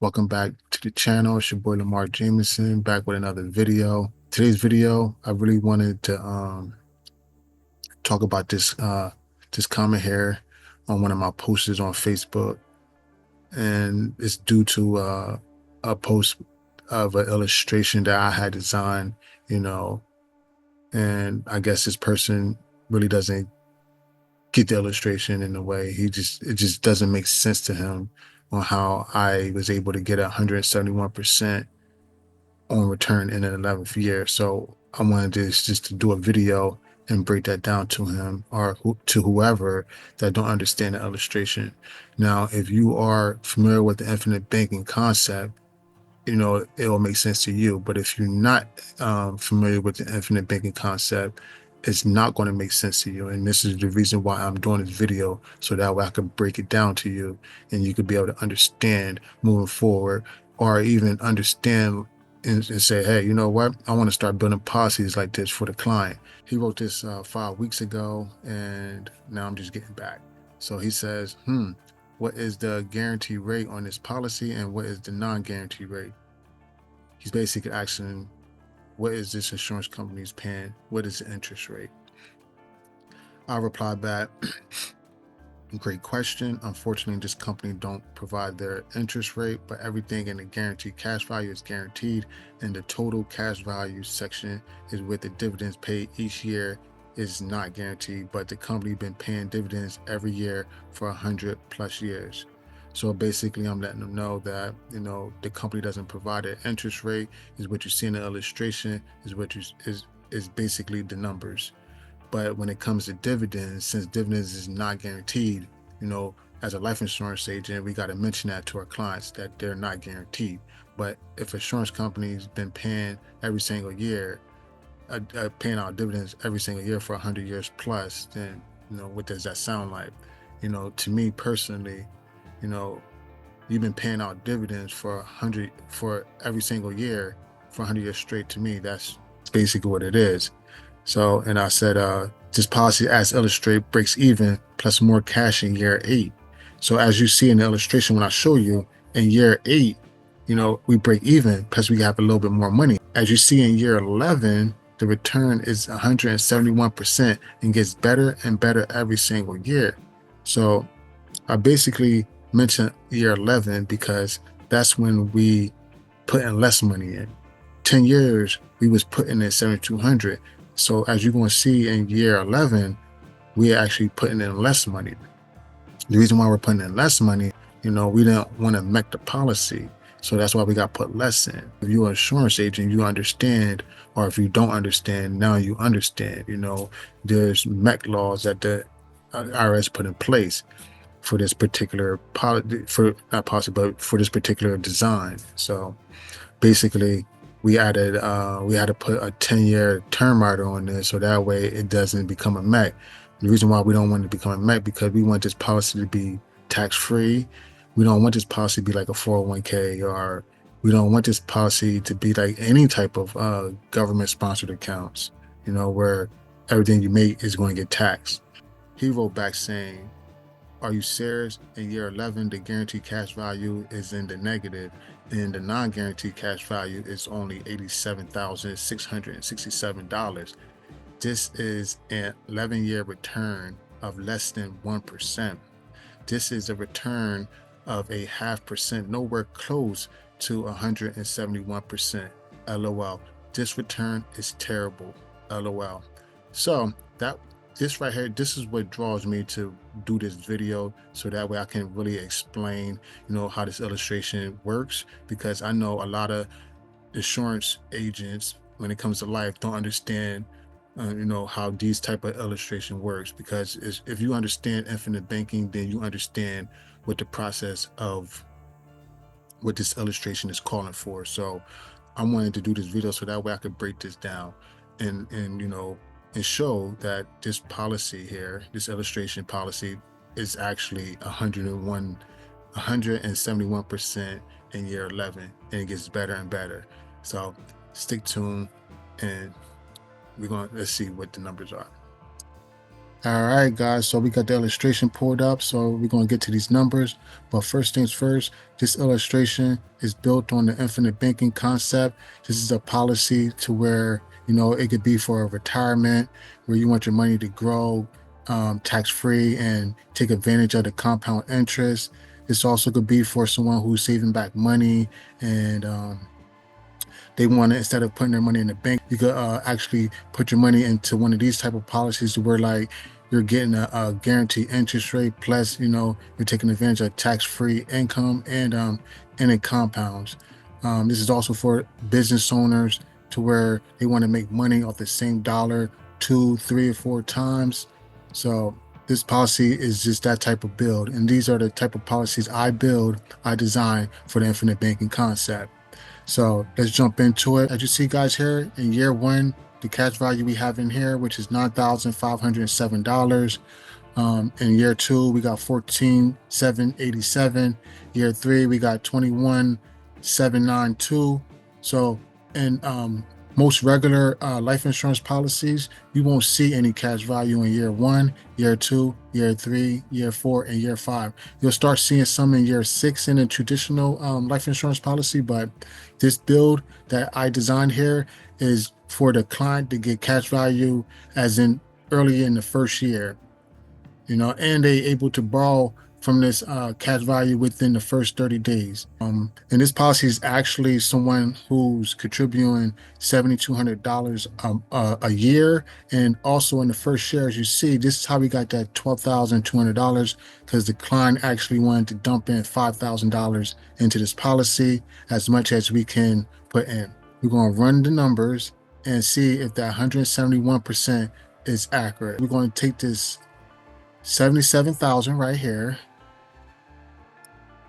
Welcome back to the channel. It's your boy Lamar Jameson back with another video. Today's video, I really wanted to talk about this comment here on one of my posters on Facebook, and it's due to a post of an illustration that I had designed, you know, and I guess this person really doesn't get the illustration in a way. It just doesn't make sense to him on how I was able to get 171% on return in an 11th year. So I wanted just to do a video and break that down to him or to whoever that don't understand the illustration. Now, if you are familiar with the infinite banking concept, it will make sense to you. But if you're not familiar with the infinite banking concept, it's not going to make sense to you. And this is the reason why I'm doing this video, so that way I can break it down to you and you could be able to understand moving forward, or even understand and say, hey, you know what? I want to start building policies like this for the client. He wrote this 5 weeks ago, and now I'm just getting back. So he says, what is the guarantee rate on this policy and what is the non-guarantee rate? He's basically asking, what is this insurance company's paying? What is the interest rate? I reply back, great question. Unfortunately, this company don't provide their interest rate, but everything in the guaranteed cash value is guaranteed, and the total cash value section is with the dividends paid each year is not guaranteed, but the company been paying dividends every year for 100+ years. So basically, I'm letting them know that the company doesn't provide an interest rate. Is what you see in the illustration. Is basically the numbers. But when it comes to dividends, since dividends is not guaranteed, as a life insurance agent, we got to mention that to our clients that they're not guaranteed. But if insurance companies been paying every single year, paying out dividends every single year for 100 years plus, then what does that sound like? To me personally, you've been paying out dividends for every single year for 100 years straight. To me, that's basically what it is. So, and I said, this policy as illustrated breaks even plus more cash in year 8. So as you see in the illustration, when I show you in year 8, we break even plus we have a little bit more money. As you see in year 11, the return is 171% and gets better and better every single year. So I basically mentioned year 11 because that's when we put in less money in. 10 years, we was putting in 7,200. So as you're going to see in year 11, we're actually putting in less money. The reason why we're putting in less money, we didn't want to make the policy. So that's why we got put less in. If you're an insurance agent, you understand, or if you don't understand, now you understand. There's MEC laws that the IRS put in place for this particular policy, for not policy, but for this particular design. So basically, we had to put a 10-year term rider on this, so that way it doesn't become a MEC. The reason why we don't want it to become a MEC, because we want this policy to be tax-free. We don't want this policy to be like a 401k, or we don't want this policy to be like any type of government-sponsored accounts, where everything you make is going to get taxed. He wrote back saying, are you serious? In year 11, the guaranteed cash value is in the negative, and the non-guaranteed cash value is only $87,667. This is an 11-year return of less than 1%. This is a return of 0.5%, nowhere close to 171%. LOL. This return is terrible. LOL. So this right here, this is what draws me to do this video, so that way I can really explain, how this illustration works, because I know a lot of insurance agents, when it comes to life, don't understand, how these type of illustration works. Because if you understand infinite banking, then you understand what the process of what this illustration is calling for. So I wanted to do this video so that way I could break this down and show that this policy here, this illustration policy, is actually 171% in year 11, and it gets better and better. So stick tuned, and let's see what the numbers are. All right, guys. So we got the illustration pulled up. So we're going to get to these numbers. But first things first, this illustration is built on the infinite banking concept. This is a policy to where, it could be for a retirement where you want your money to grow tax-free and take advantage of the compound interest. This also could be for someone who's saving back money and they want to, instead of putting their money in the bank, you could actually put your money into one of these type of policies where like you're getting a guaranteed interest rate plus you're taking advantage of tax-free income and it compounds. This is also for business owners to where they want to make money off the same dollar 2, 3, or 4 times. So this policy is just that type of build, and these are the type of policies I design for the infinite banking concept. So let's jump into it. As you see, guys, here in year one, the cash value we have in here, which is $9,507. In year two, we got 14,787. Year three, we got 21,792. So in most regular life insurance policies, you won't see any cash value in year one, year two, year three, year four, and year five. You'll start seeing some in year six in a traditional life insurance policy, but this build that I designed here is for the client to get cash value as in early in the first year, and they able to borrow from this cash value within the first 30 days. And this policy is actually someone who's contributing $7,200 a year. And also in the first year, as you see, this is how we got that $12,200 because the client actually wanted to dump in $5,000 into this policy, as much as we can put in. We're going to run the numbers and see if that 171% is accurate. We're going to take this 77,000 right here.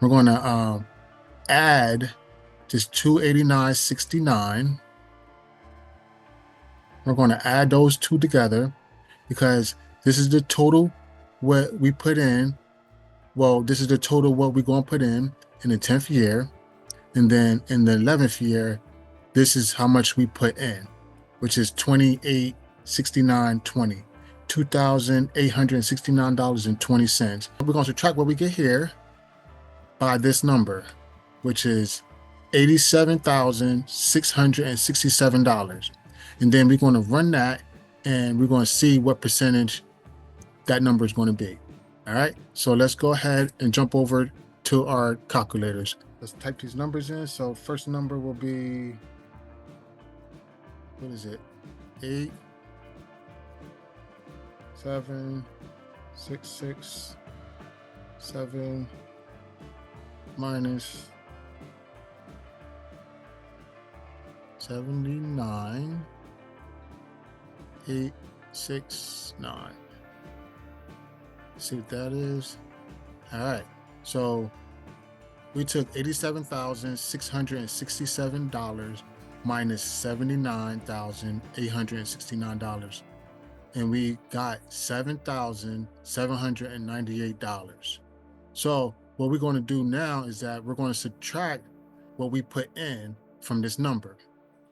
We're going to add this 289.69. We're going to add those two together because this is the total what we put in. Well, this is the total what we're going to put in the 10th year. And then in the 11th year, this is how much we put in, which is $2,869.20. $2,869.20. We're going to subtract what we get here by this number, which is $87,667. And then we're going to run that and we're going to see what percentage that number is going to be. All right, so let's go ahead and jump over to our calculators. Let's type these numbers in. So first number will be, what is it? 8, 7, 6, 6, 7 minus 79, 8, 6, 9. See what that is? All right, so we took $87,667 minus $79,869. And we got $7,798. So what we're going to do now is that we're going to subtract what we put in from this number,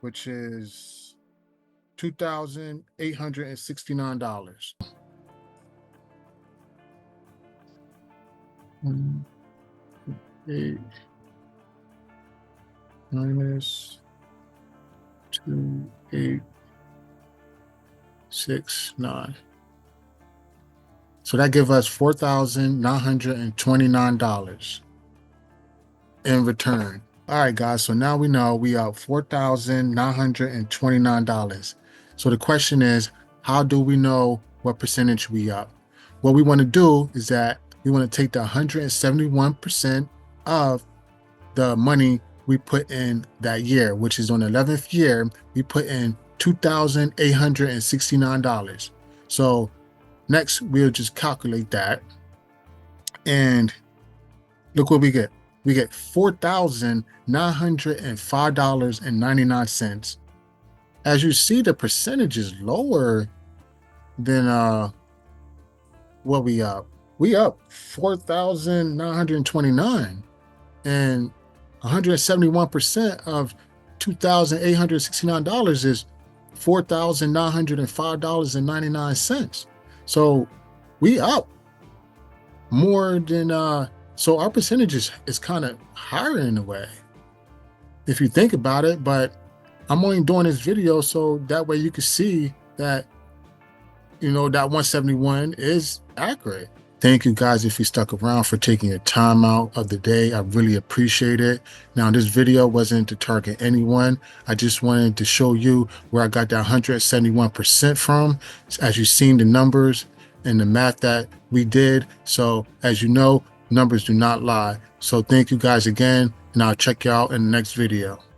which is $2,869. 8 minus 2,869. So that gives us $4,929 in return. All right, guys. So now we know we are $4,929. So the question is, how do we know what percentage we up? What we want to do is that we want to take the 171% of the money we put in that year, which is on the 11th year, we put in $2,869. So next, we'll just calculate that. And look what we get. We get $4,905.99. As you see, the percentage is lower than what we up. We up 4,929, and 171% of $2,869 is $4,905.99. So we up more than so our percentage is kind of higher in a way if you think about it. But I'm only doing this video so that way you can see that, that 171 is accurate. Thank you guys if you stuck around for taking your time out of the day. I really appreciate it. Now, this video wasn't to target anyone. I just wanted to show you where I got that 171% from, as you've seen the numbers and the math that we did. So as you know, numbers do not lie. So thank you guys again, and I'll check you out in the next video.